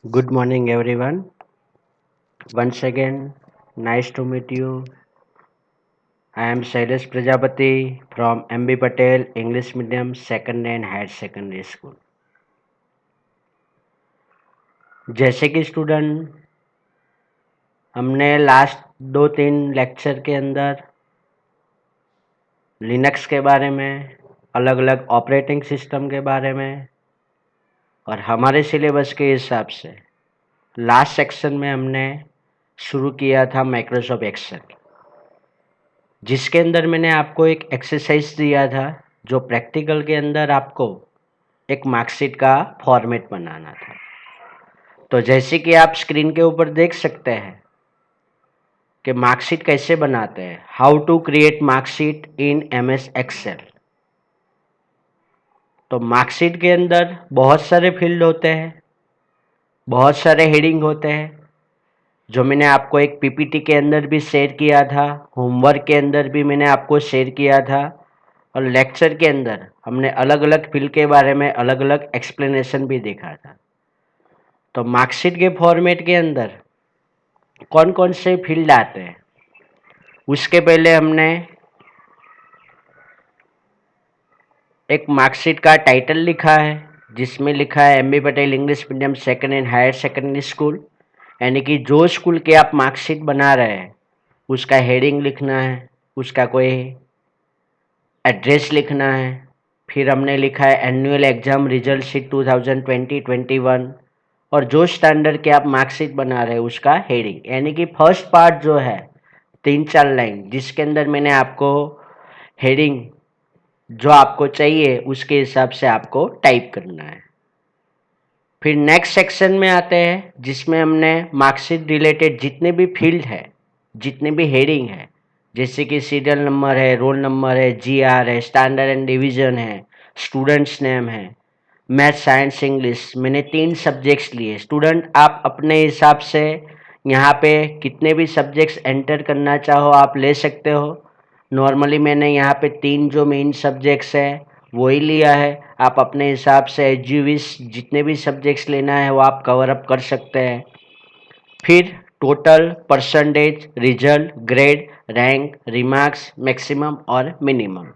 Good morning, everyone. Once again, nice to meet you. I am Shailesh Prajapati from MB Patel English Medium Second and Higher Secondary School. जैसे कि student हमने last 2-3 lecture के अंदर Linux के बारे में, अलग अलग ऑपरेटिंग सिस्टम के बारे में और हमारे सिलेबस के हिसाब से लास्ट सेक्शन में हमने शुरू किया था माइक्रोसॉफ्ट एक्सेल, जिसके अंदर मैंने आपको एक एक्सरसाइज दिया था जो प्रैक्टिकल के अंदर आपको एक मार्कशीट का फॉर्मेट बनाना था। तो जैसे कि आप स्क्रीन के ऊपर देख सकते हैं कि मार्कशीट कैसे बनाते हैं, how to create mark sheet in MS Excel. तो मार्कशीट के अंदर बहुत सारे फील्ड होते हैं, बहुत सारे हेडिंग होते हैं, जो मैंने आपको एक PPT के अंदर भी शेयर किया था, होमवर्क के अंदर भी मैंने आपको शेयर किया था और लेक्चर के अंदर हमने अलग अलग फील्ड के बारे में अलग अलग एक्सप्लेनेशन भी देखा था। तो मार्कशीट के फॉर्मेट के अंदर कौन कौन से फील्ड आते हैं, उसके पहले हमने एक मार्कशीट का टाइटल लिखा है, जिसमें लिखा है MB Patel English medium second and higher secondary school, यानी कि जो स्कूल के आप मार्कशीट बना रहे हैं उसका हेडिंग लिखना है, उसका कोई एड्रेस लिखना है। फिर हमने लिखा है एनुअल एग्जाम रिजल्ट शीट 2020-21 और जो स्टैंडर्ड के आप मार्कशीट बना रहे हैं उसका हेडिंग, यानी कि फर्स्ट पार्ट जो है 3-4 लाइन, जिसके अंदर मैंने आपको हेडिंग जो आपको चाहिए उसके हिसाब से आपको टाइप करना है। फिर नेक्स्ट सेक्शन में आते हैं जिसमें हमने मार्कशीट रिलेटेड जितने भी फील्ड है, जितने भी हेडिंग है, जैसे कि सीरियल नंबर है, रोल नंबर है, GR है, स्टैंडर्ड एंड डिवीजन है, स्टूडेंट्स नेम है, मैथ साइंस इंग्लिश, मैंने 3 सब्जेक्ट्स लिए। स्टूडेंट आप अपने हिसाब से यहाँ पे कितने भी सब्जेक्ट्स एंटर करना चाहो आप ले सकते हो। नॉर्मली मैंने यहाँ पे 3 जो मेन सब्जेक्ट्स है वही लिया है। आप अपने हिसाब से एच जितने भी सब्जेक्ट्स लेना है वो आप कवर अप कर सकते हैं। फिर total, percentage, result, grade, rank, remarks, maximum और मिनिमम।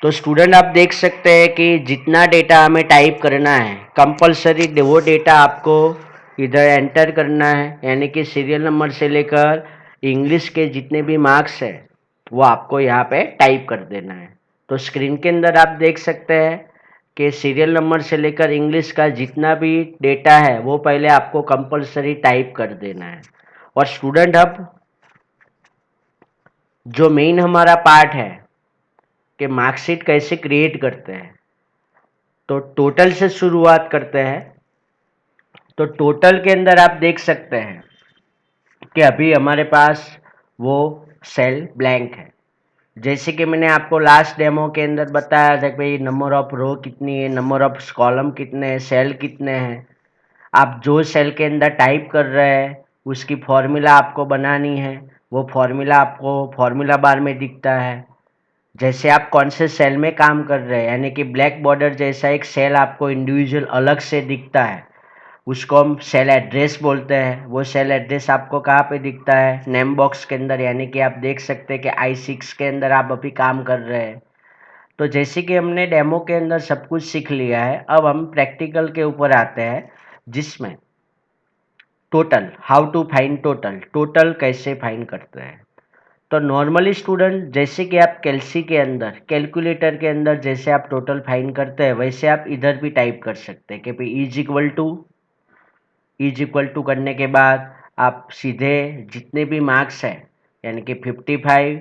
तो स्टूडेंट आप देख सकते हैं कि जितना डेटा हमें टाइप करना है कंपलसरी वो डेटा आपको इधर एंटर करना है, यानी कि सीरियल नंबर से लेकर इंग्लिश के जितने भी मार्क्स है वो आपको यहाँ पे टाइप कर देना है। तो स्क्रीन के अंदर आप देख सकते हैं कि सीरियल नंबर से लेकर इंग्लिश का जितना भी डेटा है वो पहले आपको कंपलसरी टाइप कर देना है। और स्टूडेंट अब जो मेन हमारा पार्ट है कि मार्कशीट कैसे क्रिएट करते हैं, तो टोटल से शुरुआत करते हैं। तो टोटल के अंदर आप देख सकते हैं कि अभी हमारे पास वो सेल ब्लैंक है। जैसे कि मैंने आपको लास्ट डेमो के अंदर बताया था कि भाई नंबर ऑफ रो कितनी है, नंबर ऑफ कॉलम कितने हैं, सेल कितने हैं। आप जो सेल के अंदर टाइप कर रहे हैं उसकी फॉर्मूला आपको बनानी है, वो फॉर्मूला आपको फॉर्मूला बार में दिखता है। जैसे आप कौन से सेल में काम कर रहे हैं, यानी कि ब्लैक बॉर्डर जैसा एक सेल आपको इंडिविजुअल अलग से दिखता है, उसको हम सेल एड्रेस बोलते हैं। वो सेल एड्रेस आपको कहाँ पे दिखता है, नेम बॉक्स के अंदर, यानी कि आप देख सकते हैं कि I6 के अंदर आप अभी काम कर रहे हैं। तो जैसे कि हमने डेमो के अंदर सब कुछ सीख लिया है, अब हम प्रैक्टिकल के ऊपर आते हैं जिसमें total, how to find total, total कैसे फाइंड करते हैं। तो नॉर्मली स्टूडेंट जैसे कि आप कैलसी के अंदर, कैलकुलेटर के अंदर जैसे आप टोटल फाइंड करते हैं वैसे आप इधर भी टाइप कर सकते हैं कि भाई इज इक्वल टू करने के बाद आप सीधे जितने भी मार्क्स हैं, यानी कि 55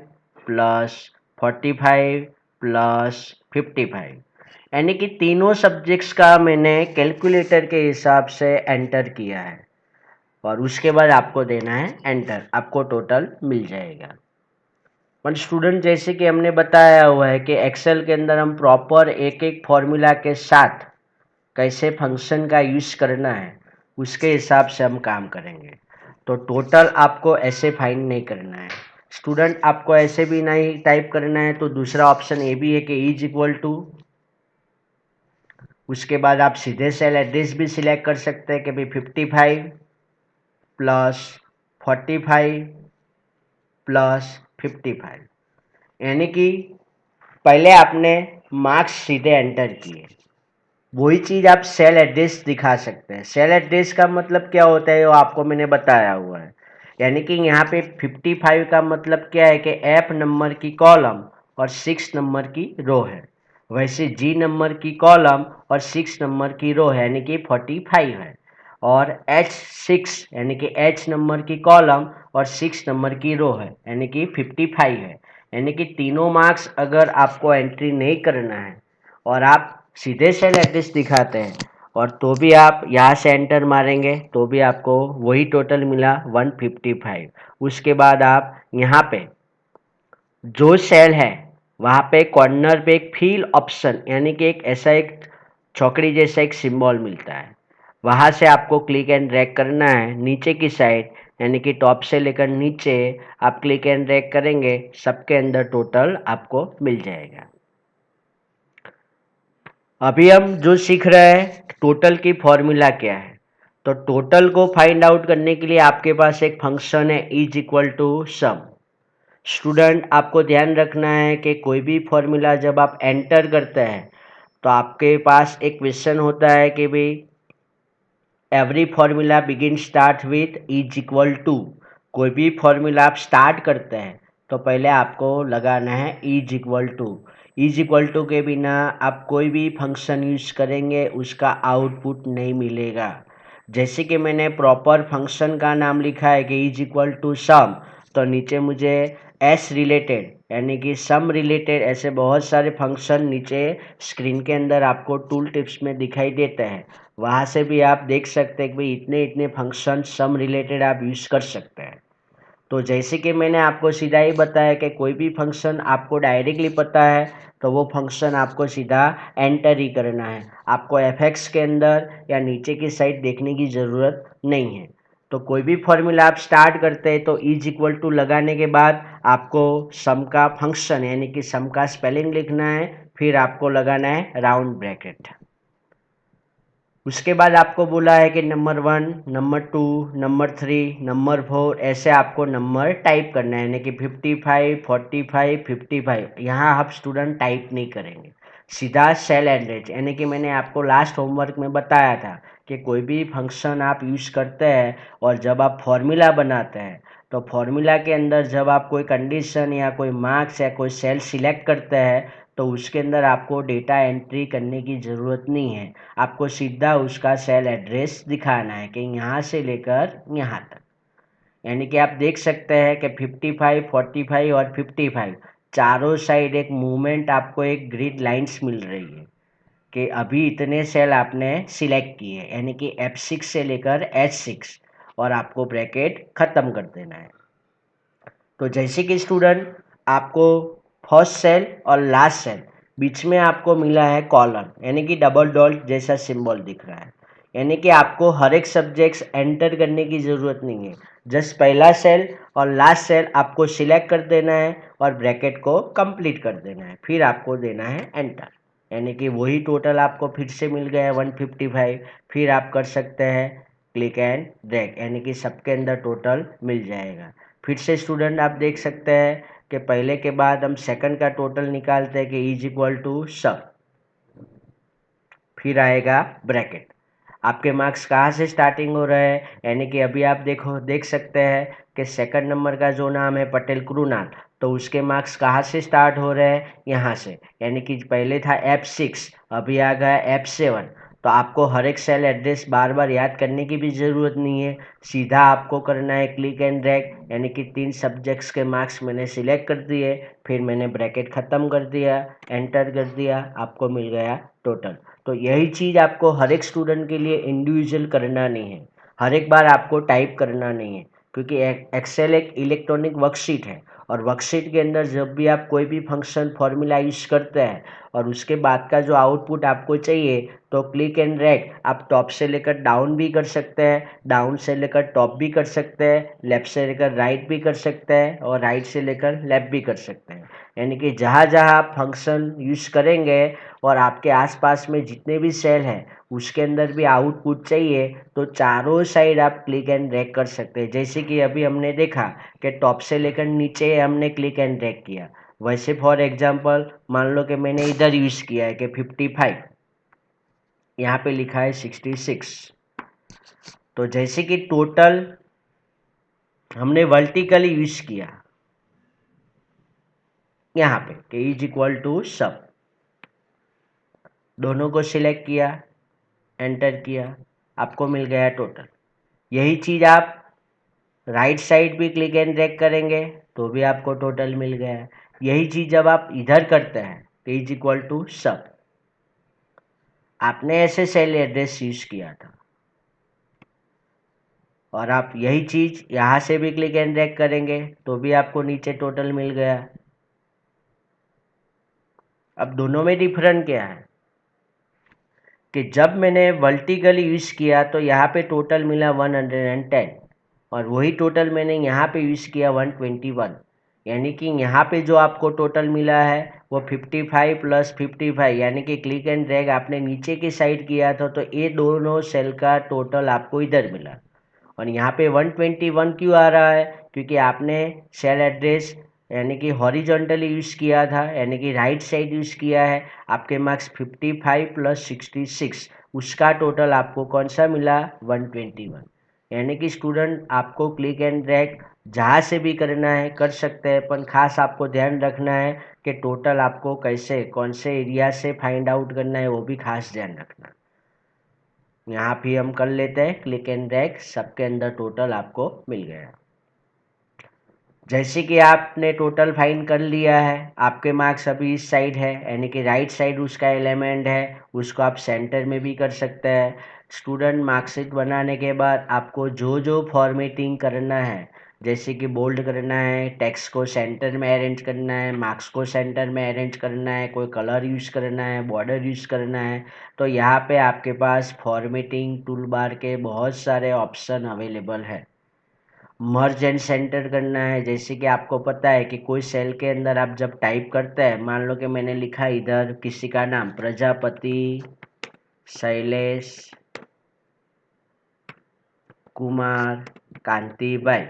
प्लस 45 प्लस 55, यानी कि तीनों सब्जेक्ट्स का मैंने कैलकुलेटर के हिसाब से एंटर किया है और उसके बाद आपको देना है एंटर, आपको टोटल मिल जाएगा। पर स्टूडेंट जैसे कि हमने बताया हुआ है कि एक्सेल के अंदर हम प्रॉपर एक एक फॉर्मूला के साथ कैसे फंक्शन का यूज करना है उसके हिसाब से हम काम करेंगे। तो टोटल आपको ऐसे फाइंड नहीं करना है स्टूडेंट, आपको ऐसे भी नहीं टाइप करना है। तो दूसरा ऑप्शन ये भी है कि इज इक्वल टू उसके बाद आप सीधे सेल एड्रेस भी सिलेक्ट कर सकते हैं कि भाई 55 प्लस 45 प्लस 55, यानी कि पहले आपने मार्क्स सीधे एंटर किए, वही चीज़ आप सेल एड्रेस दिखा सकते हैं। सेल एड्रेस का मतलब क्या होता है वो आपको मैंने बताया हुआ है, यानी कि यहाँ पे 55 का मतलब क्या है कि एफ नंबर की कॉलम और 6 नंबर की रो है, वैसे जी नंबर की कॉलम और 6 नंबर की रो है, यानी कि 45 है। और H6 यानी कि H नंबर की कॉलम और 6 नंबर की रो है, यानी कि 55 है। यानी कि तीनों मार्क्स अगर आपको एंट्री नहीं करना है और आप सीधे सेल एड्रेस दिखाते हैं और तो भी आप यहाँ से एंटर मारेंगे तो भी आपको वही टोटल मिला 155। उसके बाद आप यहाँ पे जो सेल है वहाँ पे कॉर्नर पे एक फिल ऑप्शन यानी कि एक ऐसा एक चौकड़ी जैसा एक सिंबल मिलता है, वहाँ से आपको क्लिक एंड ड्रैग करना है नीचे की साइड, यानी कि टॉप से लेकर नीचे आप क्लिक एंड ड्रैग करेंगे, सबके अंदर टोटल आपको मिल जाएगा। अभी हम जो सीख रहे हैं टोटल की फॉर्मूला क्या है, तो टोटल को फाइंड आउट करने के लिए आपके पास एक फंक्शन है is equal to sum. Student आपको ध्यान रखना है कि कोई भी फॉर्मूला जब आप एंटर करते हैं तो आपके पास एक क्वेश्चन होता है कि भाई every formula begin start with is equal to, कोई भी फॉर्मूला आप स्टार्ट करते हैं तो पहले आपको लगाना है is equal to. Is equal to के बिना आप कोई भी फंक्शन यूज करेंगे उसका आउटपुट नहीं मिलेगा। जैसे कि मैंने प्रॉपर फंक्शन का नाम लिखा है कि इज इक्वल टू सम, तो नीचे मुझे एस रिलेटेड यानी कि सम रिलेटेड ऐसे बहुत सारे फंक्शन नीचे स्क्रीन के अंदर आपको टूल टिप्स में दिखाई देते हैं, वहाँ से भी आप देख सकते हैं कि भाई इतने इतने फंक्शन सम रिलेटेड आप यूज़ कर सकते हैं। तो जैसे कि मैंने आपको सीधा ही बताया कि कोई भी फंक्शन आपको डायरेक्टली पता है तो वो फंक्शन आपको सीधा एंटर ही करना है, आपको एफएक्स के अंदर या नीचे की साइड देखने की ज़रूरत नहीं है। तो कोई भी फॉर्मूला आप स्टार्ट करते हैं तो इज इक्वल टू लगाने के बाद आपको सम का फंक्शन यानी कि सम का स्पेलिंग लिखना है, फिर आपको लगाना है राउंड ब्रैकेट। उसके बाद आपको बोला है कि नंबर 1, नंबर 2, नंबर 3, नंबर 4 ऐसे आपको नंबर टाइप करना है, यानी कि 55, 45, 55 यहाँ आप स्टूडेंट टाइप नहीं करेंगे, सीधा सेल एड्रेस, यानी कि मैंने आपको लास्ट होमवर्क में बताया था कि कोई भी फंक्शन आप यूज़ करते हैं और जब आप फॉर्मूला बनाते हैं तो फॉर्मूला के अंदर जब आप कोई कंडीशन या कोई मार्क्स या कोई सेल सिलेक्ट करते हैं तो उसके अंदर आपको डेटा एंट्री करने की ज़रूरत नहीं है, आपको सीधा उसका सेल एड्रेस दिखाना है कि यहाँ से लेकर यहाँ तक। यानी कि आप देख सकते हैं कि 55, 45 और 55 चारों साइड एक मूवमेंट आपको एक ग्रिड लाइंस मिल रही है कि अभी इतने सेल आपने सिलेक्ट किए, यानी कि F6 से लेकर H6 और आपको ब्रैकेट ख़त्म कर देना है। तो जैसे कि स्टूडेंट आपको फर्स्ट सेल और लास्ट सेल बीच में आपको मिला है कॉलम, यानी कि डबल डॉट जैसा सिंबल दिख रहा है, यानी कि आपको हर एक सब्जेक्ट्स एंटर करने की ज़रूरत नहीं है, जस्ट पहला सेल और लास्ट सेल आपको सिलेक्ट कर देना है और ब्रैकेट को कंप्लीट कर देना है, फिर आपको देना है एंटर, यानी कि वही टोटल आपको फिर से मिल गया है 155। फिर आप कर सकते हैं क्लिक एंड ड्रैग, यानी कि सबके अंदर टोटल मिल जाएगा। फिर से स्टूडेंट आप देख सकते हैं कि पहले के बाद हम सेकंड का टोटल निकालते हैं कि इज इक्वल टू सब, फिर आएगा ब्रैकेट। आपके मार्क्स कहाँ से स्टार्टिंग हो रहे हैं, यानी कि अभी आप देख सकते हैं कि सेकंड नंबर का जो नाम है पटेल कृणाल, तो उसके मार्क्स कहाँ से स्टार्ट हो रहे हैं, यहाँ से, यानी कि पहले था F6 अभी आ गया F7। तो आपको हर एक सेल एड्रेस बार बार याद करने की भी ज़रूरत नहीं है, सीधा आपको करना है क्लिक एंड ड्रैग, यानी कि 3 सब्जेक्ट्स के मार्क्स मैंने सिलेक्ट कर दिए, फिर मैंने ब्रैकेट ख़त्म कर दिया, एंटर कर दिया, आपको मिल गया टोटल। तो यही चीज़ आपको हर एक स्टूडेंट के लिए इंडिविजुअल करना नहीं है, हर एक बार आपको टाइप करना नहीं है, क्योंकि एक्सेल एक इलेक्ट्रॉनिक वर्कशीट है और वर्कशीट के अंदर जब भी आप कोई भी फंक्शन फॉर्मूला यूज करते हैं और उसके बाद का जो आउटपुट आपको चाहिए तो क्लिक एंड ड्रैग आप टॉप से लेकर डाउन भी कर सकते हैं, डाउन से लेकर टॉप भी कर सकते हैं, लेफ्ट से लेकर राइट भी कर सकते हैं और राइट से लेकर लेफ्ट भी कर सकते हैं, यानी कि जहाँ जहाँ आप फंक्शन यूज करेंगे और आपके आसपास में जितने भी सेल हैं उसके अंदर भी आउटपुट चाहिए, तो चारों साइड आप क्लिक एंड ड्रैग कर सकते हैं। जैसे कि अभी हमने देखा कि टॉप से लेकर नीचे हमने क्लिक एंड ड्रैग किया, वैसे फॉर एग्जांपल मान लो कि मैंने इधर यूज़ किया है कि 55, यहाँ पे लिखा है 66। तो जैसे कि टोटल हमने वर्टिकली यूज किया यहाँ पे कि इज इक्वल टू सब, दोनों को सिलेक्ट किया, एंटर किया, आपको मिल गया टोटल। यही चीज़ आप राइट साइड भी क्लिक एंड ड्रैग करेंगे तो भी आपको टोटल मिल गया। यही चीज़ जब आप इधर करते हैं तो इज इक्वल टू सब, आपने ऐसे सेल एड्रेस यूज किया था, और आप यही चीज़ यहाँ से भी क्लिक एंड ड्रैग करेंगे तो भी आपको नीचे टोटल मिल गया। अब दोनों में डिफरेंट क्या है कि जब मैंने वर्टिकली यूज़ किया तो यहाँ पे टोटल मिला 110, और वही टोटल मैंने यहाँ पे यूज़ किया 121, यानी कि यहाँ पे जो आपको टोटल मिला है वो 55 प्लस 55, यानी कि क्लिक एंड ड्रैग आपने नीचे की साइड किया था तो ये दोनों सेल का टोटल आपको इधर मिला। और यहाँ पे 121 क्यों आ रहा है, क्योंकि आपने सेल एड्रेस यानी कि हॉरिजॉन्टली यूज़ किया था, यानी कि राइट साइड यूज़ किया है। आपके मार्क्स 55 प्लस 66, उसका टोटल आपको कौन सा मिला 121। यानी कि स्टूडेंट आपको क्लिक एंड ड्रैग जहाँ से भी करना है कर सकते हैं, पर खास आपको ध्यान रखना है कि टोटल आपको कैसे कौन से एरिया से फाइंड आउट करना है, वो भी खास ध्यान रखना। यहाँ भी हम कर लेते हैं क्लिक एंड ड्रैग, सबके अंदर टोटल आपको मिल गया। जैसे कि आपने टोटल फाइंड कर लिया है, आपके मार्क्स अभी इस साइड है, यानी कि राइट साइड उसका एलिमेंट है, उसको आप सेंटर में भी कर सकते हैं। स्टूडेंट मार्कशीट बनाने के बाद आपको जो जो फॉर्मेटिंग करना है, जैसे कि बोल्ड करना है, टेक्स्ट को सेंटर में अरेंज करना है, मार्क्स को सेंटर में अरेंज करना है, कोई कलर यूज़ करना है, बॉर्डर यूज़ करना है, तो यहाँ पे आपके पास फॉर्मेटिंग टूल बार के बहुत सारे ऑप्शन अवेलेबल है। मर्ज एंड सेंटर करना है, जैसे कि आपको पता है कि कोई सेल के अंदर आप जब टाइप करते हैं, मान लो कि मैंने लिखा इधर किसी का नाम प्रजापति शैलेश कुमार कांतिबाई,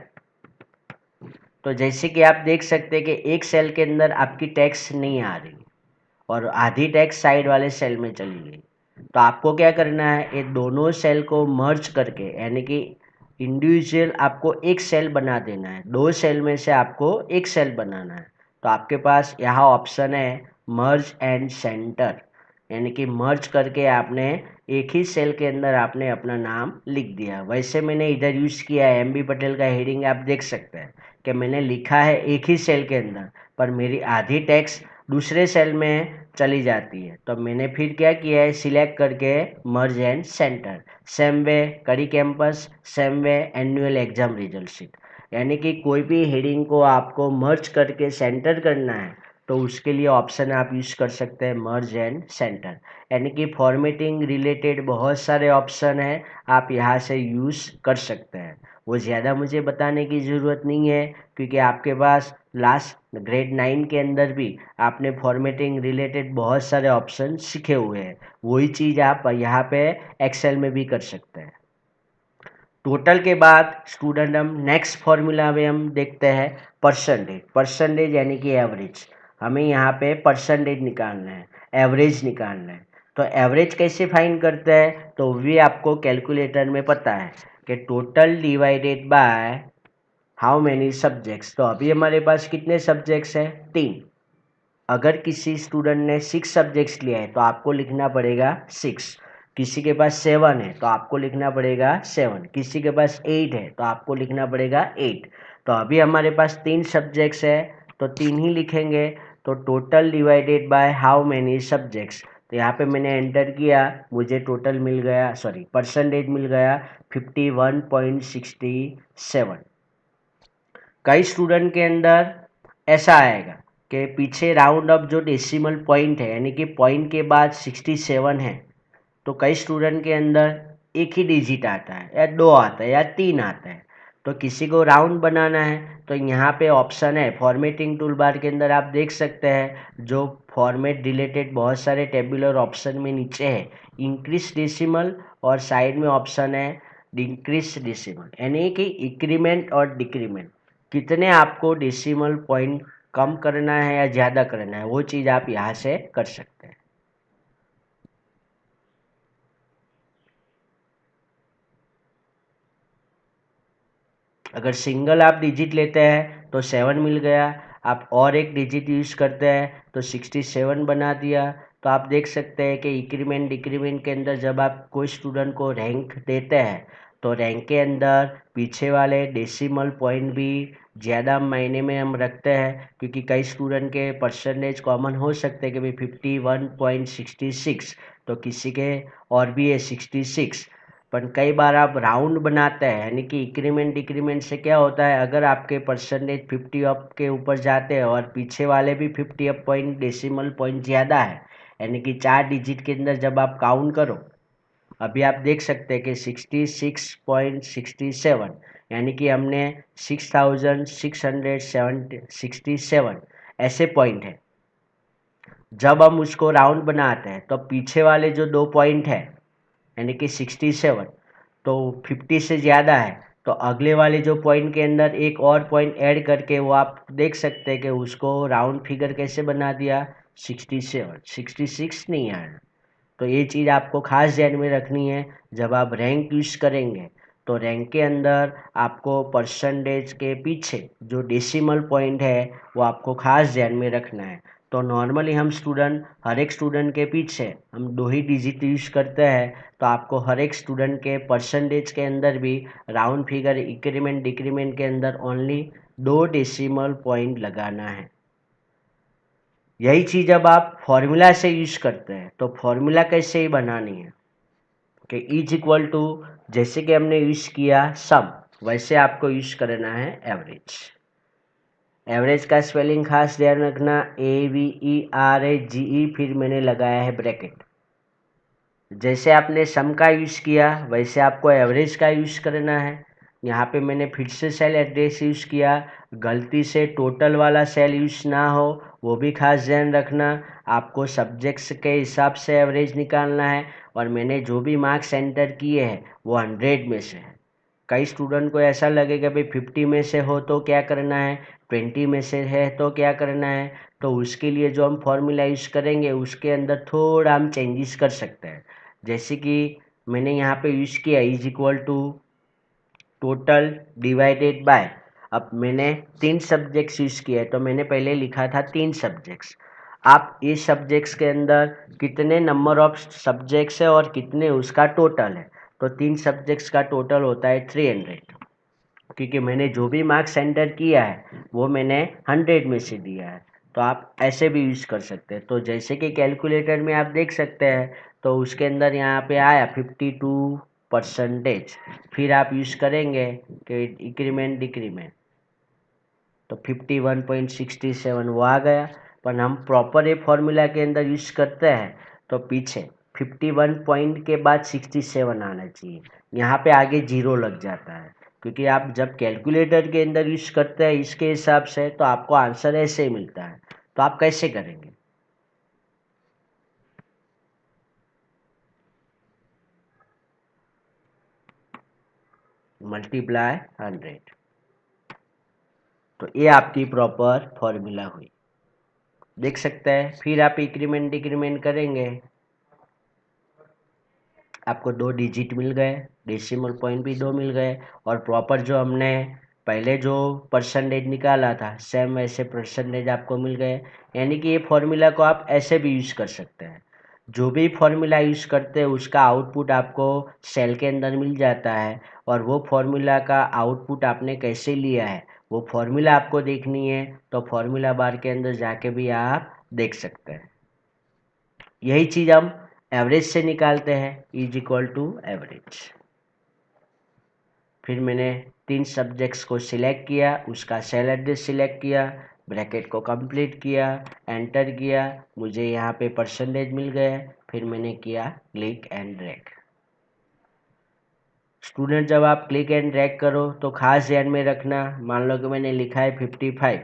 तो जैसे कि आप देख सकते हैं कि एक सेल के अंदर आपकी टैक्स नहीं आ रही और आधी टैक्स साइड वाले सेल में चली गई, तो आपको क्या करना है, ये दोनों सेल को मर्ज करके, यानी कि इंडिविजुअल आपको एक सेल बना देना है, दो सेल में से आपको एक सेल बनाना है। तो आपके पास यहाँ ऑप्शन है मर्ज एंड सेंटर, यानी कि मर्ज करके आपने एक ही सेल के अंदर आपने अपना नाम लिख दिया। वैसे मैंने इधर यूज़ किया है MB पटेल का हेडिंग, आप देख सकते हैं कि मैंने लिखा है एक ही सेल के अंदर, पर मेरी आधी टेक्स्ट दूसरे सेल में चली जाती है, तो मैंने फिर क्या किया है, सिलेक्ट करके merge and center. Same way कड़ी campus, same way annual exam result sheet, यानी कि कोई भी हेडिंग को आपको मर्ज करके सेंटर करना है तो उसके लिए ऑप्शन आप यूज़ कर सकते हैं मर्ज एंड सेंटर, यानी कि फॉर्मेटिंग रिलेटेड बहुत सारे ऑप्शन हैं, आप यहाँ से यूज़ कर सकते हैं। वो ज़्यादा मुझे बताने की ज़रूरत नहीं है, क्योंकि आपके पास लास्ट ग्रेड 9 के अंदर भी आपने फॉर्मेटिंग रिलेटेड बहुत सारे ऑप्शन सीखे हुए हैं, वही चीज़ आप यहाँ पे एक्सेल में भी कर सकते हैं। टोटल के बाद स्टूडेंट हम नेक्स्ट फॉर्मूला में हम देखते हैं परसेंटेज। परसेंटेज यानी कि एवरेज, हमें यहाँ पे परसेंटेज निकालना है, एवरेज निकालना है। तो एवरेज कैसे फाइंड करते हैं, तो भी आपको कैलकुलेटर में पता है कि total divided by how many subjects. तो अभी हमारे पास कितने सब्जेक्ट्स हैं, 3। अगर किसी स्टूडेंट ने 6 सब्जेक्ट्स लिया है तो आपको लिखना पड़ेगा 6, किसी के पास 7 है तो आपको लिखना पड़ेगा 7, किसी के पास 8 है तो आपको लिखना पड़ेगा 8। तो अभी हमारे पास 3 सब्जेक्ट्स है तो 3 ही लिखेंगे। तो total divided by how many subjects, तो यहाँ पे मैंने एंटर किया, मुझे टोटल मिल गया, सॉरी परसेंटेज मिल गया 51.67। कई स्टूडेंट के अंदर ऐसा आएगा कि पीछे राउंड अप जो डेसिमल पॉइंट है, यानी कि पॉइंट के बाद 67 है, तो कई स्टूडेंट के अंदर एक ही डिजिट आता है या 2 आता है या 3 आता है। तो किसी को राउंड बनाना है तो यहाँ पे ऑप्शन है फॉर्मेटिंग टूल बार के अंदर, आप देख सकते हैं जो फॉर्मेट रिलेटेड बहुत सारे टेबुलर ऑप्शन में नीचे है इंक्रीज डेसिमल, और साइड में ऑप्शन है डिक्रीज डेसिमल, यानी कि इंक्रीमेंट और डिक्रीमेंट, कितने आपको डेसिमल पॉइंट कम करना है या ज़्यादा करना है, वो चीज़ आप यहाँ से कर सकते हैं। अगर सिंगल आप डिजिट लेते हैं तो 7 मिल गया, आप और एक डिजिट यूज़ करते हैं तो 67 बना दिया। तो आप देख सकते हैं कि इंक्रीमेंट डिक्रीमेंट के अंदर जब आप कोई स्टूडेंट को रैंक देते हैं तो रैंक के अंदर पीछे वाले डेसिमल पॉइंट भी ज़्यादा मायने में हम रखते हैं, क्योंकि कई स्टूडेंट के परसेंटेज कॉमन हो सकते हैं कि भाई 51.66, तो किसी के और भी है 66, पर कई बार आप राउंड बनाते हैं, यानी कि इंक्रीमेंट डिक्रीमेंट से क्या होता है, अगर आपके परसेंटेज 50 अप के ऊपर जाते हैं और पीछे वाले भी 50 अप पॉइंट डेसिमल पॉइंट ज़्यादा है, यानी कि 4 डिजिट के अंदर जब आप काउंट करो, अभी आप देख सकते हैं कि 66.67, यानी कि हमने 6667 ऐसे पॉइंट है। जब हम उसको राउंड बनाते हैं तो पीछे वाले जो 2 पॉइंट है यानी कि 67, तो 50 से ज़्यादा है, तो अगले वाले जो पॉइंट के अंदर एक और पॉइंट ऐड करके वो आप देख सकते हैं कि उसको राउंड फिगर कैसे बना दिया, 67, 66 नहीं आया। तो ये चीज़ आपको खास ध्यान में रखनी है जब आप रैंक यूज़ करेंगे, तो रैंक के अंदर आपको परसेंटेज के पीछे जो डेसिमल पॉइंट है वो आपको खास ध्यान में रखना है। तो नॉर्मली हम स्टूडेंट, हर एक स्टूडेंट के पीछे हम 2 ही डिजिट यूज़ करते हैं, तो आपको हर एक स्टूडेंट के परसेंटेज के अंदर भी राउंड फिगर इंक्रीमेंट डिक्रीमेंट के अंदर ओनली 2 डेसिमल पॉइंट लगाना है। यही चीज़ अब आप फॉर्मूला से यूज़ करते हैं, तो फॉर्मूला कैसे ही बनानी है कि इज इक्वल टू, जैसे कि हमने यूज़ किया सम, वैसे आपको यूज़ करना है एवरेज। एवरेज का स्पेलिंग खास ध्यान रखना, AVERAGE, फिर मैंने लगाया है ब्रैकेट। जैसे आपने सम का यूज़ किया वैसे आपको एवरेज का यूज़ करना है। यहाँ पे मैंने फिर से सेल एड्रेस यूज़ किया, गलती से टोटल वाला सेल यूज़ ना हो, वो भी खास ध्यान रखना। आपको सब्जेक्ट्स के हिसाब से एवरेज निकालना है, और मैंने जो भी मार्क्स एंटर किए हैं वो 100 में से है। कई स्टूडेंट को ऐसा लगेगा भाई 50 में से हो तो क्या करना है, 20 में से है तो क्या करना है, तो उसके लिए जो हम फॉर्मूला यूज़ करेंगे उसके अंदर थोड़ा हम चेंजेस कर सकते हैं। जैसे कि मैंने यहाँ पे यूज़ किया is equal to total divided by, अब मैंने 3 सब्जेक्ट्स यूज़ किए तो मैंने पहले लिखा था 3 सब्जेक्ट्स। आप इस सब्जेक्ट्स के अंदर कितने नंबर ऑफ सब्जेक्ट्स है और कितने उसका टोटल है, तो 3 सब्जेक्ट्स का टोटल होता है 300, क्योंकि मैंने जो भी मार्क्स एंटर किया है वो मैंने 100 में से दिया है। तो आप ऐसे भी यूज़ कर सकते हैं। तो जैसे कि कैलकुलेटर में आप देख सकते हैं, तो उसके अंदर यहाँ पे आया 52%, फिर आप यूज़ करेंगे कि इंक्रीमेंट डिक्रीमेंट, तो 51.67 वो आ गया। पर हम प्रॉपर ये फॉर्मूला के अंदर यूज़ करते हैं तो पीछे 51 पॉइंट के बाद 67 आना चाहिए, यहाँ पे आगे जीरो लग जाता है, क्योंकि आप जब कैलकुलेटर के अंदर यूज़ करते हैं इसके हिसाब से तो आपको आंसर ऐसे ही मिलता है। तो आप कैसे करेंगे, मल्टीप्लाई 100, तो ये आपकी प्रॉपर फॉर्मूला हुई, देख सकते हैं। फिर आप इंक्रीमेंट डिक्रीमेंट करेंगे, आपको 2 डिजिट मिल गए, डेसिमल पॉइंट भी 2 मिल गए, और प्रॉपर जो हमने पहले जो परसेंटेज निकाला था सेम वैसे परसेंटेज आपको मिल गए। यानी कि ये फॉर्मूला को आप ऐसे भी यूज़ कर सकते हैं, जो भी फॉर्मूला यूज़ करते हैं उसका आउटपुट आपको सेल के अंदर मिल जाता है, और वो फॉर्मूला का आउटपुट आपने कैसे लिया है वो फॉर्मूला आपको देखनी है, तो फॉर्मूला बार के अंदर जाके भी आप देख सकते हैं। यही चीज़ हम एवरेज से निकालते हैं, इज इक्वल टू एवरेज। फिर मैंने 3 सब्जेक्ट्स को सिलेक्ट किया, उसका सेल एड्रेस सिलेक्ट किया, ब्रैकेट को कंप्लीट किया, एंटर किया, मुझे यहाँ पे परसेंटेज मिल गए, फिर मैंने किया क्लिक एंड ड्रैग। स्टूडेंट जब आप क्लिक एंड ड्रैग करो तो खास ध्यान में रखना, मान लो कि मैंने लिखा है 55,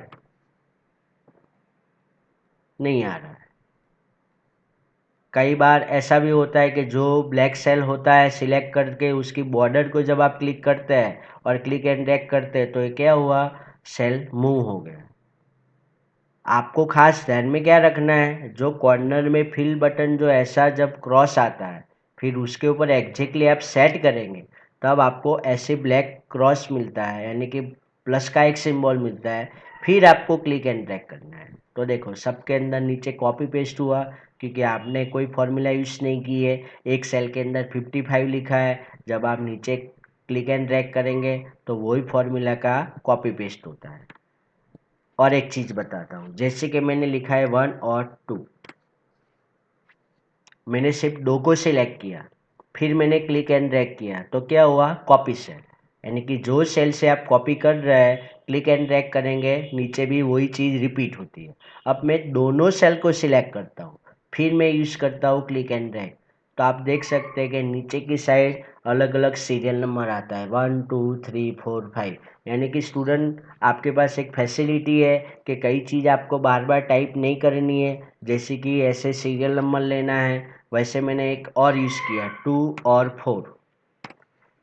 नहीं आ रहा है। कई बार ऐसा भी होता है कि जो ब्लैक सेल होता है सिलेक्ट करके उसकी बॉर्डर को जब आप क्लिक करते हैं और क्लिक एंड ड्रैग करते हैं तो ये क्या हुआ, सेल मूव हो गया। आपको खास ध्यान में क्या रखना है, जो कॉर्नर में फिल बटन जो ऐसा जब क्रॉस आता है फिर उसके ऊपर एग्जैक्टली आप सेट करेंगे तब आपको ऐसे ब्लैक क्रॉस मिलता है, यानी कि प्लस का एक सिंबल मिलता है, फिर आपको क्लिक एंड ड्रैग करना है। तो देखो सबके अंदर नीचे कॉपी पेस्ट हुआ क्योंकि आपने कोई फॉर्मूला यूज नहीं की है। एक सेल के अंदर 55 लिखा है, जब आप नीचे क्लिक एंड ड्रैग करेंगे तो वही फॉर्मूला का कॉपी पेस्ट होता है। और एक चीज बताता हूँ, जैसे कि मैंने लिखा है 1 और 2, मैंने सिर्फ 2 को सिलेक्ट किया, फिर मैंने क्लिक एंड ड्रैग किया तो क्या हुआ, कॉपी सेल, यानी कि जो सेल से आप कॉपी कर रहे हैं क्लिक एंड ड्रैग करेंगे नीचे भी वही चीज़ रिपीट होती है। अब मैं दोनों सेल को सिलेक्ट करता हूँ, फिर मैं यूज़ करता हूँ क्लिक एंड ड्रैग, तो आप देख सकते हैं कि नीचे की साइड अलग अलग सीरियल नंबर आता है 1 2 3 4 5, यानी कि स्टूडेंट आपके पास एक फैसिलिटी है कि कई चीज़ आपको बार बार टाइप नहीं करनी है, जैसे कि ऐसे सीरियल नंबर लेना है। वैसे मैंने एक और यूज़ किया 2 और 4,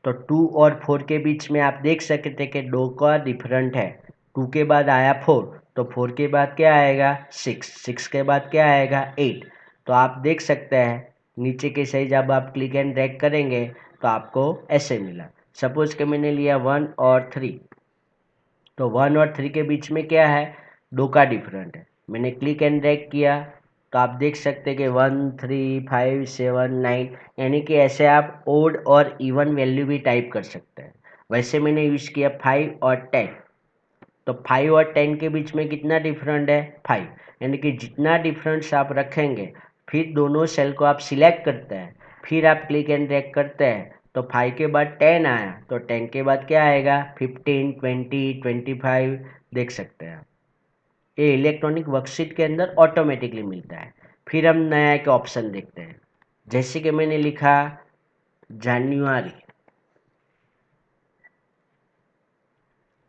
तो 2 और 4 के बीच में आप देख सकते हैं कि 2 का डिफरेंट है। 2 के बाद आया 4, तो 4 के बाद क्या आएगा 6, 6 के बाद क्या आएगा 8। तो आप देख सकते हैं नीचे के साइज जब आप क्लिक एंड ड्रैग करेंगे तो आपको ऐसे मिला। सपोज कि मैंने लिया 1 और 3, तो 1 और 3 के बीच में क्या है, 2 का डिफरेंट है। मैंने क्लिक एंड ड्रैग किया तो आप देख सकते हैं कि 1 3 5 7 9, यानी कि ऐसे आप ओड और इवन वैल्यू भी टाइप कर सकते हैं। वैसे मैंने यूज़ किया 5 और 10, तो 5 और 10 के बीच में कितना डिफरेंट है 5, यानी कि जितना डिफरेंस आप रखेंगे फिर दोनों सेल को आप सिलेक्ट करते हैं, फिर आप क्लिक एंड ड्रैग करते हैं तो 5 के बाद 10 आया तो 10 के बाद क्या आएगा 15 20 25, देख सकते हैं आप। ये इलेक्ट्रॉनिक वर्कशीट के अंदर ऑटोमेटिकली मिलता है। फिर हम नया एक ऑप्शन देखते हैं, जैसे कि मैंने लिखा जनवरी,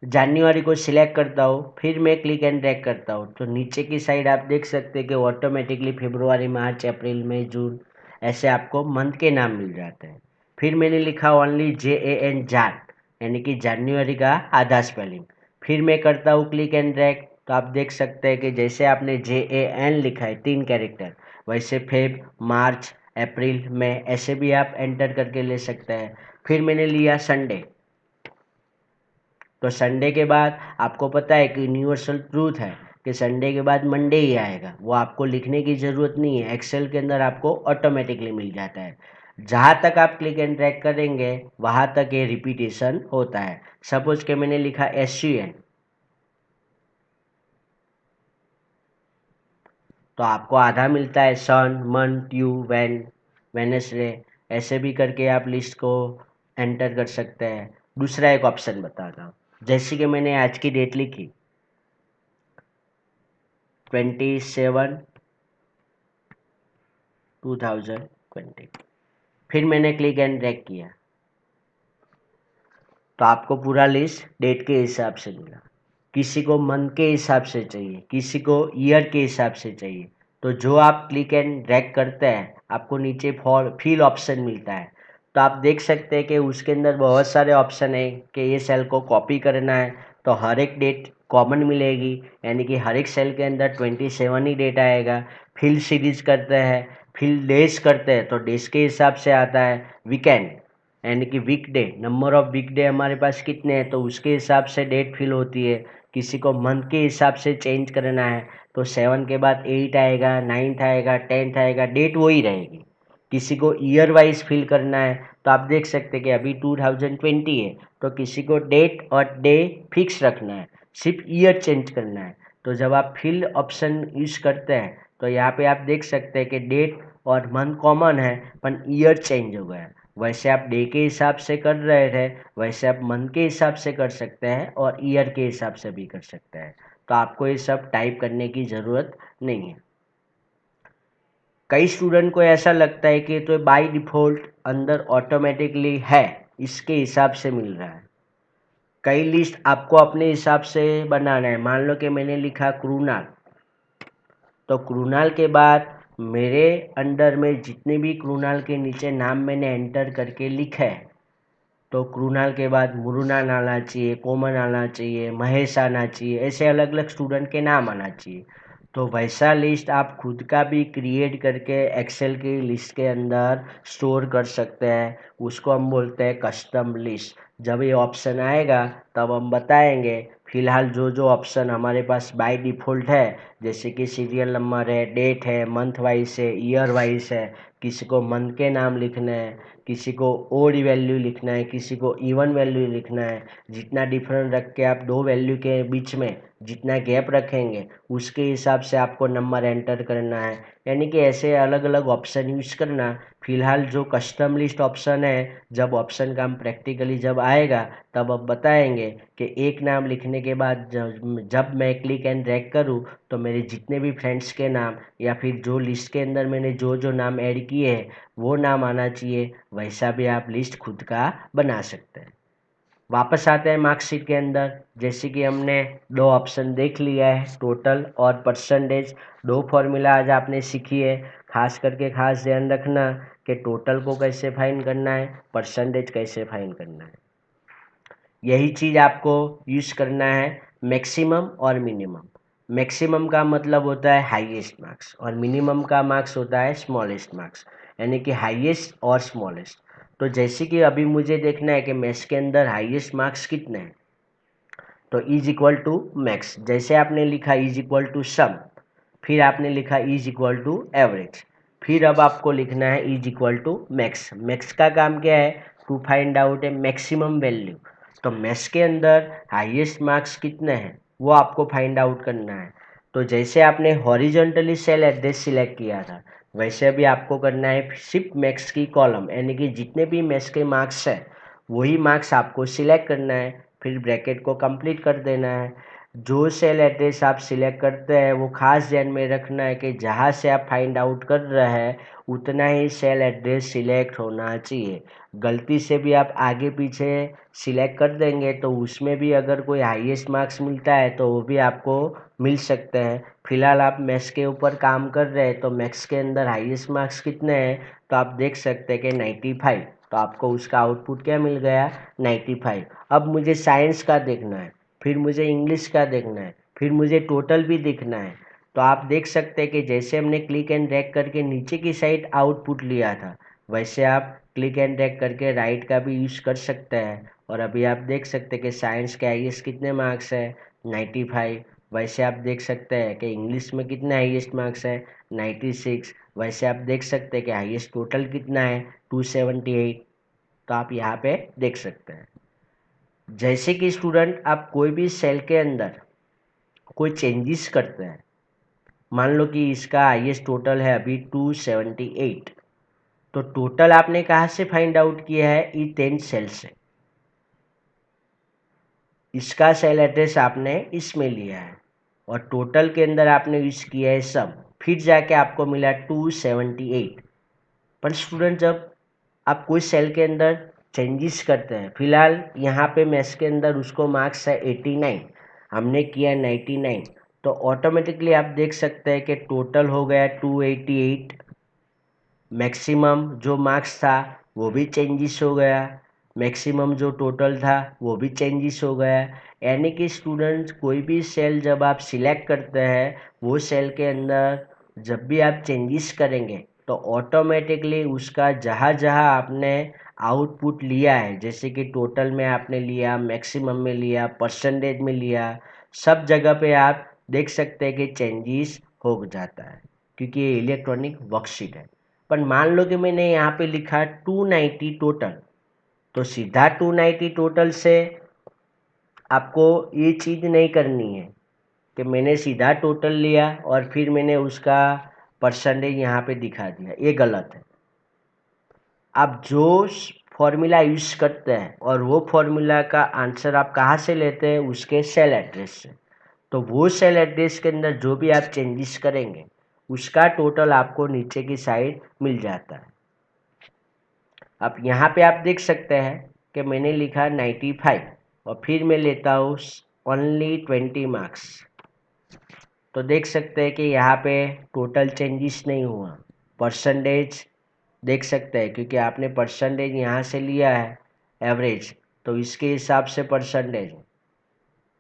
जनवरी को सिलेक्ट करता हूँ, फिर मैं क्लिक एंड ड्रैग करता हूँ तो नीचे की साइड आप देख सकते हैं कि ऑटोमेटिकली फरवरी मार्च अप्रैल मई जून ऐसे आपको मंथ के नाम मिल जाते हैं। फिर मैंने लिखा ओनली JAN जान, यानी कि जनवरी का आधा स्पेलिंग, फिर मैं करता हूँ क्लिक एंड ड्रैग तो आप देख सकते हैं कि जैसे आपने JAN लिखा है 3 कैरेक्टर, वैसे फेब मार्च अप्रैल मई ऐसे भी आप एंटर करके ले सकते हैं। फिर मैंने लिया संडे, तो संडे के बाद आपको पता है कि यूनिवर्सल ट्रूथ है कि संडे के बाद मंडे ही आएगा, वो आपको लिखने की ज़रूरत नहीं है, एक्सेल के अंदर आपको ऑटोमेटिकली मिल जाता है। जहाँ तक आप क्लिक एंड ड्रैग करेंगे वहाँ तक ये रिपीटेशन होता है। सपोज कि मैंने लिखा SUN, तो आपको आधा मिलता है सन मंथ यू वैन वेनसडे, ऐसे भी करके आप लिस्ट को एंटर कर सकते हैं। दूसरा एक ऑप्शन बताता हूँ, जैसे कि मैंने आज की डेट लिखी 27/2020, फिर मैंने क्लिक एंड ड्रैग किया तो आपको पूरा लिस्ट डेट के हिसाब से मिला। किसी को मंथ के हिसाब से चाहिए, किसी को ईयर के हिसाब से चाहिए, तो जो आप क्लिक एंड ड्रैग करते हैं आपको नीचे फॉर फिल ऑप्शन मिलता है, तो आप देख सकते हैं कि उसके अंदर बहुत सारे ऑप्शन है कि ये सेल को कॉपी करना है तो हर एक डेट कॉमन मिलेगी, यानी कि हर एक सेल के अंदर 27 ही डेट आएगा। फिल सीरीज करते हैं, फिल डेज करते हैं तो डेज के हिसाब से आता है। वीकेंड यानी कि वीकडे, नंबर ऑफ वीकडे हमारे पास कितने हैं तो उसके हिसाब से डेट फिल होती है। किसी को मंथ के हिसाब से चेंज करना है तो 7 के बाद 8 आएगा, 9th आएगा, 10th आएगा, डेट वही रहेगी। किसी को ईयर वाइज फिल करना है तो आप देख सकते हैं कि अभी 2020 है तो किसी को डेट और डे फिक्स रखना है, सिर्फ ईयर चेंज करना है। तो जब आप फिल ऑप्शन यूज करते हैं तो यहाँ पे आप देख सकते हैं कि डेट और मंथ कॉमन है पर ईयर चेंज हो गया है। वैसे आप डे के हिसाब से कर रहे थे वैसे आप मंथ के हिसाब से कर सकते हैं और ईयर के हिसाब से भी कर सकते हैं, तो आपको ये सब टाइप करने की ज़रूरत नहीं है। कई स्टूडेंट को ऐसा लगता है कि तो बाय डिफ़ॉल्ट अंदर ऑटोमेटिकली है, इसके हिसाब से मिल रहा है। कई लिस्ट आपको अपने हिसाब से बनाना है। मान लो कि मैंने लिखा कृणाल, तो कृणाल के बाद मेरे अंडर में जितने भी कृणाल के नीचे नाम मैंने एंटर करके लिखे है, तो कृणाल के बाद मुरुनाल आना चाहिए, कोमल आना चाहिए, महेश आना चाहिए, ऐसे अलग अलग स्टूडेंट के नाम आना चाहिए। तो वैसा लिस्ट आप खुद का भी क्रिएट करके एक्सेल की लिस्ट के अंदर स्टोर कर सकते हैं। उसको हम बोलते हैं कस्टम लिस्ट। जब ये ऑप्शन आएगा तब हम बताएंगे। फिलहाल जो जो ऑप्शन हमारे पास बाय डिफ़ॉल्ट है, जैसे कि सीरियल नंबर है, डेट है, मंथ वाइज है, ईयर वाइज है, किसी को मंथ के नाम लिखने हैं, किसी को ओड वैल्यू लिखना है, किसी को इवन वैल्यू लिखना है। जितना डिफरेंस रख के आप दो वैल्यू के बीच में जितना गैप रखेंगे उसके हिसाब से आपको नंबर एंटर करना है। यानी कि ऐसे अलग अलग ऑप्शन यूज करना। फिलहाल जो कस्टम लिस्ट ऑप्शन है, जब ऑप्शन का हम प्रैक्टिकली जब आएगा तब अब बताएंगे कि एक नाम लिखने के बाद जब मैं क्लिक एंड ड्रैग करूँ तो मेरे जितने भी फ्रेंड्स के नाम या फिर जो लिस्ट के अंदर मैंने जो जो नाम ऐड किए हैं वो नाम आना चाहिए। वैसा भी आप लिस्ट खुद का बना सकते हैं। वापस आते हैं मार्कशीट के अंदर। जैसे कि हमने दो ऑप्शन देख लिया है, टोटल और परसेंटेज। दो फॉर्मूला आज आपने सीखी है। खास करके खास ध्यान रखना कि टोटल को कैसे फाइंड करना है, परसेंटेज कैसे फाइंड करना है। यही चीज़ आपको यूज़ करना है मैक्सिमम और मिनिमम। मैक्सिमम का मतलब होता है हाईएस्ट मार्क्स और मिनिमम का मार्क्स होता है स्मॉलेस्ट मार्क्स, यानी कि हाईएस्ट और स्मॉलेस्ट। तो जैसे कि अभी मुझे देखना है कि मैथ्स के अंदर हाईएस्ट मार्क्स कितने हैं, तो इज इक्वल टू मैक्स। जैसे आपने लिखा इज इक्वल टू सम, फिर आपने लिखा इज इक्वल टू एवरेज, फिर अब आपको लिखना है is equal to max. Max का काम क्या है, to find out a maximum value. तो मैथ्स के अंदर हाईएस्ट मार्क्स कितने हैं वो आपको फाइंड आउट करना है। तो जैसे आपने हॉरिजॉन्टली सेल एड्रेस सिलेक्ट किया था, वैसे अभी आपको करना है सिर्फ मैथ्स की कॉलम, यानी कि जितने भी मैथ्स के मार्क्स है वही मार्क्स आपको सिलेक्ट करना है, फिर ब्रैकेट को कंप्लीट कर देना है। जो सेल एड्रेस आप सिलेक्ट करते हैं वो खास ध्यान में रखना है कि जहाँ से आप फाइंड आउट कर रहे हैं उतना ही सेल एड्रेस सिलेक्ट होना चाहिए। गलती से भी आप आगे पीछे सिलेक्ट कर देंगे तो उसमें भी अगर कोई हाईएस्ट मार्क्स मिलता है तो वो भी आपको मिल सकते हैं। फिलहाल आप मैथ्स के ऊपर काम कर रहे हैं, तो मैथ्स के अंदर हाईएस्ट मार्क्स कितने हैं तो आप देख सकते हैं कि 95। तो आपको उसका आउटपुट क्या मिल गया, 95। अब मुझे साइंस का देखना है, फिर मुझे इंग्लिश का देखना है, फिर मुझे टोटल भी देखना है। तो आप देख सकते हैं कि जैसे हमने क्लिक एंड ड्रैग करके नीचे की साइड आउटपुट लिया था, वैसे आप क्लिक एंड ड्रैग करके राइट का भी यूज़ कर सकते हैं। और अभी आप देख सकते हैं कि साइंस के हाईएस्ट कितने मार्क्स है, 95। वैसे आप देख सकते हैं कि इंग्लिश में कितने हाईएस्ट मार्क्स है, 96। वैसे आप देख सकते हैं कि हाईएस्ट टोटल कितना है, 278। तो आप यहाँ पे देख सकते हैं। जैसे कि स्टूडेंट आप कोई भी सेल के अंदर कोई चेंजेस करते हैं, मान लो कि इसका हाईएस्ट टोटल है अभी 278, तो टोटल आपने कहाँ से फाइंड आउट किया है, E10 सेल से। इसका सेल एड्रेस आपने इसमें लिया है और टोटल के अंदर आपने यूज किया है सम, फिर जाके आपको मिला 278। पर स्टूडेंट जब आप कोई सेल के अंदर चेंजेस करते हैं, फिलहाल यहाँ पे मैथ्स के अंदर उसको मार्क्स है 89, हमने किया 99, तो ऑटोमेटिकली आप देख सकते हैं कि टोटल हो गया 288। मैक्सिमम जो मार्क्स था वो भी चेंजेस हो गया, मैक्सिमम जो टोटल था वो भी चेंजेस हो गया। यानी कि स्टूडेंट्स कोई भी सेल जब आप सिलेक्ट करते हैं वो सेल के अंदर जब भी आप चेंजेस करेंगे तो ऑटोमेटिकली उसका जहाँ जहाँ आपने आउटपुट लिया है, जैसे कि टोटल में आपने लिया, मैक्सिमम में लिया, परसेंटेज में लिया, सब जगह पे आप देख सकते हैं कि चेंजेस हो जाता है, क्योंकि ये इलेक्ट्रॉनिक वर्कशीट है। पर मान लो कि मैंने यहाँ पे लिखा 290 टोटल, तो सीधा 290 टोटल से आपको ये चीज़ नहीं करनी है कि मैंने सीधा टोटल लिया और फिर मैंने उसका परसेंटेज यहाँ पे दिखा दिया, ये गलत है। आप जो फॉर्मूला यूज़ करते हैं और वो फॉर्मूला का आंसर आप कहाँ से लेते हैं, उसके सेल एड्रेस से। तो वो सेल एड्रेस के अंदर जो भी आप चेंजेस करेंगे उसका टोटल आपको नीचे की साइड मिल जाता है। अब यहाँ पे आप देख सकते हैं कि मैंने लिखा 95 और फिर मैं लेता हूँ ओनली 20 मार्क्स, तो देख सकते हैं कि यहाँ पे टोटल चेंजेस नहीं हुआ। परसेंटेज देख सकते हैं क्योंकि आपने परसेंटेज यहाँ से लिया है एवरेज, तो इसके हिसाब से परसेंटेज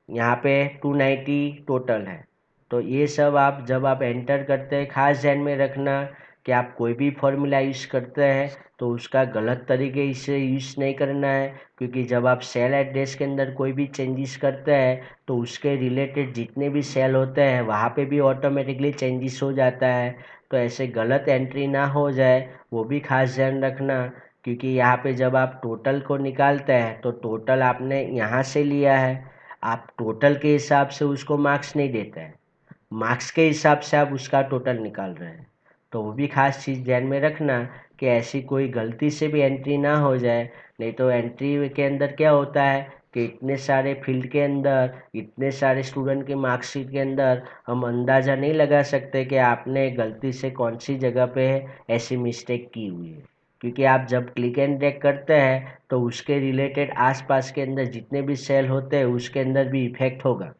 यहाँ पे 290 टोटल है। तो ये सब आप जब आप एंटर करते हैं खास ध्यान में रखना कि आप कोई भी फॉर्मूला यूज़ करते हैं तो उसका गलत तरीके से यूज़ नहीं करना है, क्योंकि जब आप सेल एड्रेस के अंदर कोई भी चेंजेस करते हैं तो उसके रिलेटेड जितने भी सेल होते हैं वहाँ पे भी ऑटोमेटिकली चेंजेस हो जाता है। तो ऐसे गलत एंट्री ना हो जाए वो भी खास ध्यान रखना, क्योंकि यहाँ पे जब आप टोटल को निकालते हैं तो टोटल आपने यहाँ से लिया है, आप टोटल के हिसाब से उसको मार्क्स नहीं देते हैं, मार्क्स के हिसाब से आप उसका टोटल निकाल रहे हैं। तो वो भी खास चीज़ ध्यान में रखना कि ऐसी कोई गलती से भी एंट्री ना हो जाए। नहीं तो एंट्री के अंदर क्या होता है कि इतने सारे फील्ड के अंदर इतने सारे स्टूडेंट की मार्कशीट के अंदर हम अंदाज़ा नहीं लगा सकते कि आपने गलती से कौन सी जगह पे ऐसी मिस्टेक की हुई है, क्योंकि आप जब क्लिक एंड ड्रैग करते हैं तो उसके रिलेटेड आसपास के अंदर जितने भी सेल होते हैं उसके अंदर भी इफेक्ट होगा।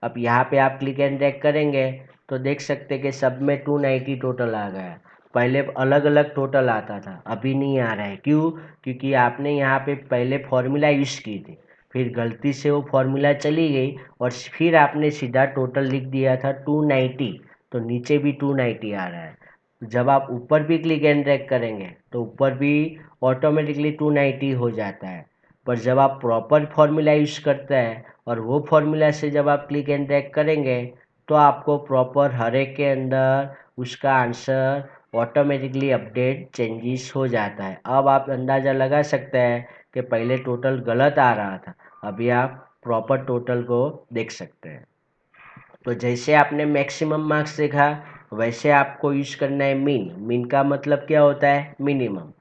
अब यहाँ पे आप क्लिक एंड ड्रैग करेंगे तो देख सकते कि सब में 290 टोटल आ गया। पहले अलग अलग टोटल आता था, अभी नहीं आ रहा है। क्यों? क्योंकि आपने यहाँ पे पहले फॉर्मूला यूज़ की थी, फिर गलती से वो फॉर्मूला चली गई और फिर आपने सीधा टोटल लिख दिया था 290, तो नीचे भी 290 आ रहा है। जब आप ऊपर भी क्लिक एंड ड्रैग करेंगे तो ऊपर भी ऑटोमेटिकली 290 हो जाता है। पर जब आप प्रॉपर फॉर्मूला यूज़ करते हैं और वो फॉर्मूला से जब आप क्लिक एंड ड्रैग करेंगे तो आपको प्रॉपर हर एक के अंदर उसका आंसर ऑटोमेटिकली अपडेट चेंजेस हो जाता है। अब आप अंदाज़ा लगा सकते हैं कि पहले टोटल गलत आ रहा था, अभी आप प्रॉपर टोटल को देख सकते हैं। तो जैसे आपने मैक्सिमम मार्क्स देखा वैसे आपको यूज करना है मीन। मीन का मतलब क्या होता है? मिनिमम।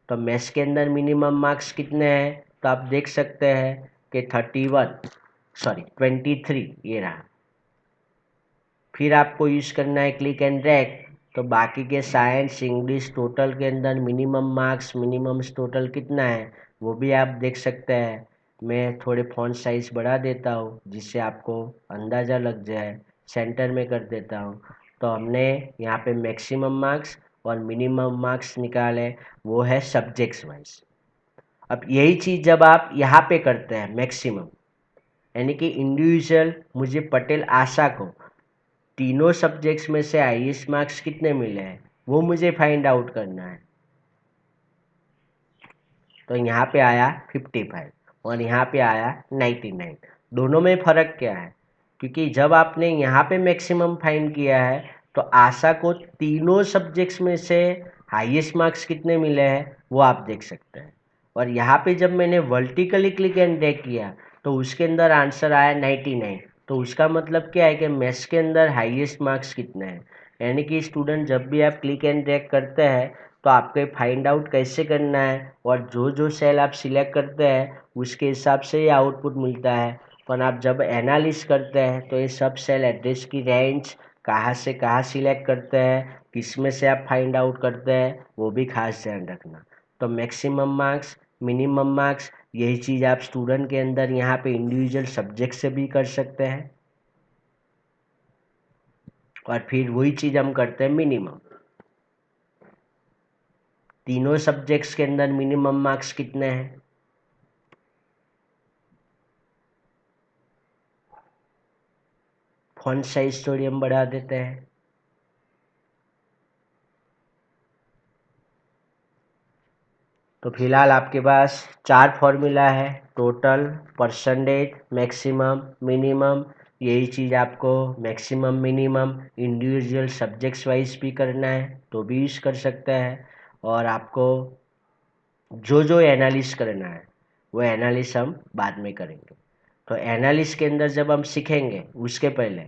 तो मैथ्स के अंदर मिनिमम मार्क्स कितने हैं तो आप देख सकते हैं कि 23 ये रहा। फिर आपको यूज करना है क्लिक एंड ड्रैग, तो बाकी के साइंस इंग्लिश टोटल के अंदर मिनिमम मार्क्स मिनिमम टोटल कितना है वो भी आप देख सकते हैं। मैं थोड़े फॉन्ट साइज बढ़ा देता हूँ जिससे आपको अंदाज़ा लग जाए, सेंटर में कर देता हूँ। तो हमने यहाँ पे मैक्सिमम मार्क्स और मिनिमम मार्क्स निकाले, वो है सब्जेक्ट्स वाइज। अब यही चीज़ जब आप यहाँ पे करते हैं मैक्सिमम, यानी कि इंडिविजुअल मुझे पटेल आशा को तीनों सब्जेक्ट्स में से हाईएस्ट मार्क्स कितने मिले हैं वो मुझे फाइंड आउट करना है। तो यहाँ पे आया 55 और यहाँ पे आया 99। दोनों में फ़र्क क्या है? क्योंकि जब आपने यहाँ पे मैक्सिमम फाइंड किया है तो आशा को तीनों सब्जेक्ट्स में से हाईएस्ट मार्क्स कितने मिले हैं वो आप देख सकते हैं। और यहाँ पे जब मैंने वर्टिकली क्लिक एंड ड्रैग किया तो उसके अंदर आंसर आया 99। तो उसका मतलब क्या है कि मैथ्स के अंदर हाईएस्ट मार्क्स कितने हैं। यानी कि स्टूडेंट जब भी आप क्लिक एंड ड्रैग करते हैं तो आपको फाइंड आउट कैसे करना है और जो जो सेल आप सिलेक्ट करते हैं उसके हिसाब से ही आउटपुट मिलता है। पर आप जब एनालिस करते हैं तो ये सब सेल एड्रेस की रेंज कहाँ से कहाँ सिलेक्ट करते हैं, किस में से आप फाइंड आउट करते हैं, वो भी खास ध्यान रखना। तो मैक्सिमम मार्क्स मिनिमम मार्क्स यही चीज़ आप स्टूडेंट के अंदर यहाँ पे इंडिविजुअल सब्जेक्ट से भी कर सकते हैं और फिर वही चीज़ हम करते हैं मिनिमम। तीनों सब्जेक्ट्स के अंदर मिनिमम मार्क्स कितने हैं? फॉन्ट साइज थोड़ी हम बढ़ा देते हैं। तो फिलहाल आपके पास 4 फॉर्मूला है, टोटल, परसेंटेज, मैक्सिमम, मिनिमम। यही चीज़ आपको maximum minimum individual subjects wise भी करना है तो भी यूज़ कर सकते हैं। और आपको जो जो एनालिस करना है वो एनालिस हम बाद में करेंगे। तो एनालिस के अंदर जब हम सीखेंगे उसके पहले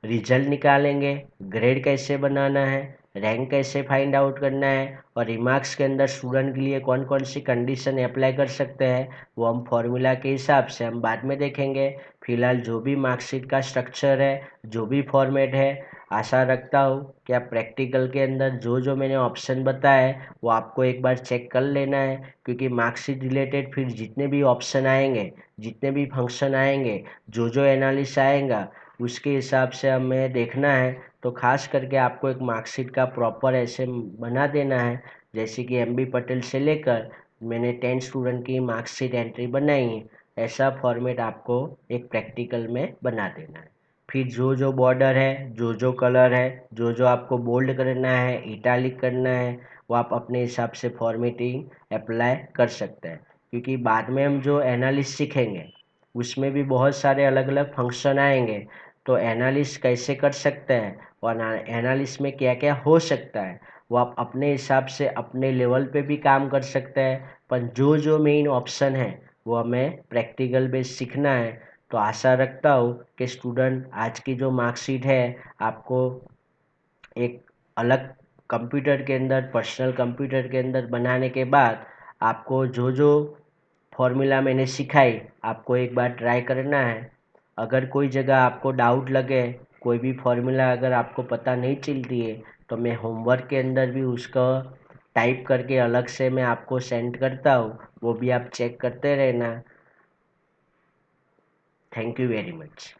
रिजल्ट निकालेंगे, ग्रेड कैसे बनाना है, रैंक कैसे फाइंड आउट करना है और रिमार्क्स के अंदर स्टूडेंट के लिए कौन कौन सी कंडीशन अप्लाई कर सकते हैं वो हम फॉर्मूला के हिसाब से हम बाद में देखेंगे। फिलहाल जो भी मार्कशीट का स्ट्रक्चर है, जो भी फॉर्मेट है, आशा रखता हूँ कि आप प्रैक्टिकल के अंदर जो जो मैंने ऑप्शन बताए हैं वो आपको एक बार चेक कर लेना है, क्योंकि मार्कशीट रिलेटेड फिर जितने भी ऑप्शन आएंगे, जितने भी फंक्शन आएंगे, जो जो एनालिसिस आएगा, उसके हिसाब से हमें देखना है। तो खास करके आपको एक मार्कशीट का प्रॉपर ऐसे बना देना है, जैसे कि एम बी पटेल से लेकर मैंने 10 स्टूडेंट की मार्कशीट एंट्री बनाई है, ऐसा फॉर्मेट आपको एक प्रैक्टिकल में बना देना है। फिर जो जो बॉर्डर है, जो जो कलर है, जो जो आपको बोल्ड करना है, इटालिक करना है, वो आप अपने हिसाब से फॉर्मेटिंग अप्लाई कर सकते हैं, क्योंकि बाद में हम जो एनालिसिस सीखेंगे उसमें भी बहुत सारे अलग अलग फंक्शन आएंगे। तो एनालिसिस कैसे कर सकते हैं और एनालिसिस में क्या क्या हो सकता है वो आप अपने हिसाब से अपने लेवल पे भी काम कर सकते हैं, पर जो जो मेन ऑप्शन है वो हमें प्रैक्टिकल बेस सीखना है। तो आशा रखता हूँ कि स्टूडेंट आज की जो मार्कशीट है आपको एक अलग कंप्यूटर के अंदर, पर्सनल कंप्यूटर के अंदर बनाने के बाद आपको जो जो फॉर्मूला मैंने सिखाई आपको एक बार ट्राई करना है। अगर कोई जगह आपको डाउट लगे, कोई भी फॉर्मूला अगर आपको पता नहीं चलती है, तो मैं होमवर्क के अंदर भी उसका टाइप करके अलग से मैं आपको सेंड करता हूँ, वो भी आप चेक करते रहना। Thank you very much.